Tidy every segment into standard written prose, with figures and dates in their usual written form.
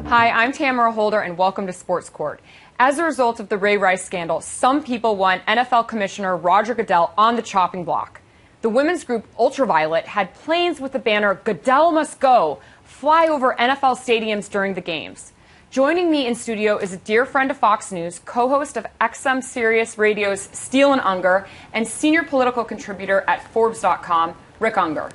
Hi, I'm Tamara Holder, and welcome to Sports Court. As a result of the Ray Rice scandal, some people want NFL Commissioner Roger Goodell on the chopping block. The women's group Ultraviolet had planes with the banner "Goodell must go" fly over NFL stadiums during the games. Joining me in studio is a dear friend of Fox News, co-host of XM Sirius Radio's Steele and Ungar, and senior political contributor at Forbes.com, Rick Ungar.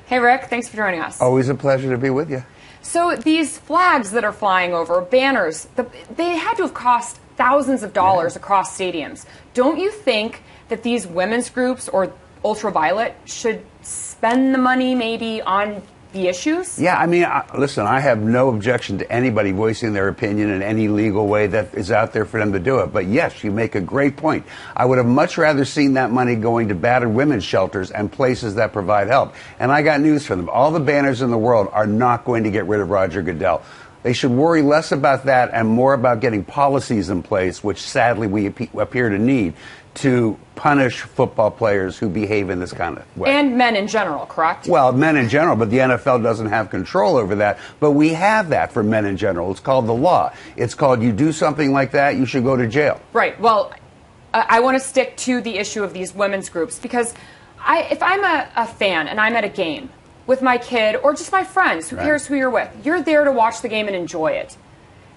Hey, Rick, thanks for joining us. Always a pleasure to be with you. So these flags that are flying over, banners, they had to have cost thousands of dollars across stadiums. Don't you think that these women's groups or Ultraviolet should spend the money maybe on the issues? Yeah, I mean, listen, I have no objection to anybody voicing their opinion in any legal way that is out there for them to do it. But yes, you make a great point. I would have much rather seen that money going to battered women's shelters and places that provide help. And I got news for them. All the banners in the world are not going to get rid of Roger Goodell. They should worry less about that and more about getting policies in place, which sadly we appear to need, to punish football players who behave in this kind of way. And men in general, correct? Well, men in general, but the NFL doesn't have control over that. But we have that for men in general. It's called the law. It's called you do something like that, you should go to jail. Right. Well, I want to stick to the issue of these women's groups because if I'm a fan and I'm at a game with my kid or just my friends, who cares who you're with, you're there to watch the game and enjoy it.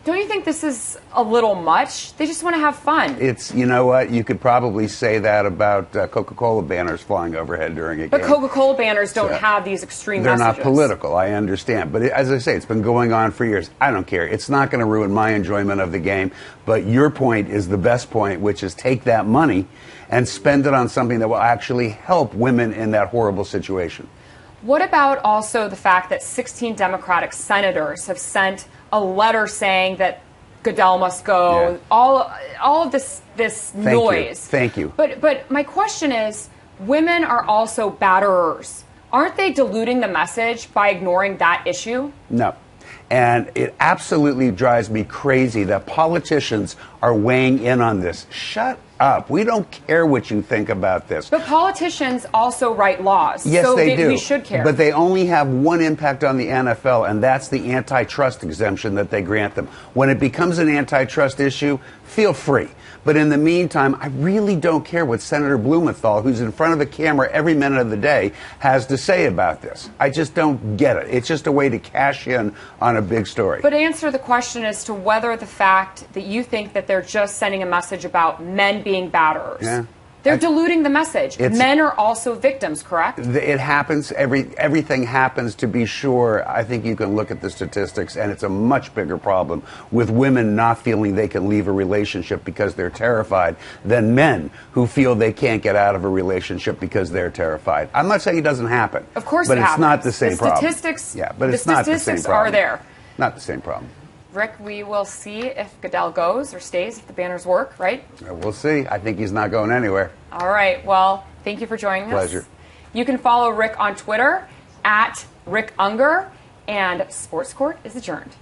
Don't you think this is a little much? They just want to have fun. It's, you know what, you could probably say that about Coca-Cola banners flying overhead during a game. But Coca-Cola banners don't have these extreme messages. They're not political, I understand. But as I say, it's been going on for years. I don't care. It's not going to ruin my enjoyment of the game. But your point is the best point, which is take that money and spend it on something that will actually help women in that horrible situation. What about also the fact that 16 Democratic senators have sent a letter saying that Goodell must go? Yeah. All of this noise. Thank you. But my question is, women are also batterers. Aren't they diluting the message by ignoring that issue? No. And it absolutely drives me crazy that politicians are weighing in on this. Shut up. We don't care what you think about this. But politicians also write laws. Yes, so they do. We should care. But they only have one impact on the NFL, and that's the antitrust exemption that they grant them. When it becomes an antitrust issue, feel free. But in the meantime, I really don't care what Senator Blumenthal, who's in front of the camera every minute of the day, has to say about this. I just don't get it. It's just a way to cash in on a big story. But answer the question as to whether the fact that you think that they're just sending a message about men being batterers. Yeah. They're diluting the message. Men are also victims, correct? It happens. Everything happens, to be sure. I think you can look at the statistics, and it's a much bigger problem with women not feeling they can leave a relationship because they're terrified than men who feel they can't get out of a relationship because they're terrified. I'm not saying it doesn't happen. Of course but it it's happens. not the same problem. Statistics, yeah, but it's not the same problem. are there. Not the same problem. Rick, we will see if Goodell goes or stays, if the banners work, right? We'll see. I think he's not going anywhere. All right. Well, thank you for joining us. Pleasure. You can follow Rick on Twitter at Rick Ungar, and Sports Court is adjourned.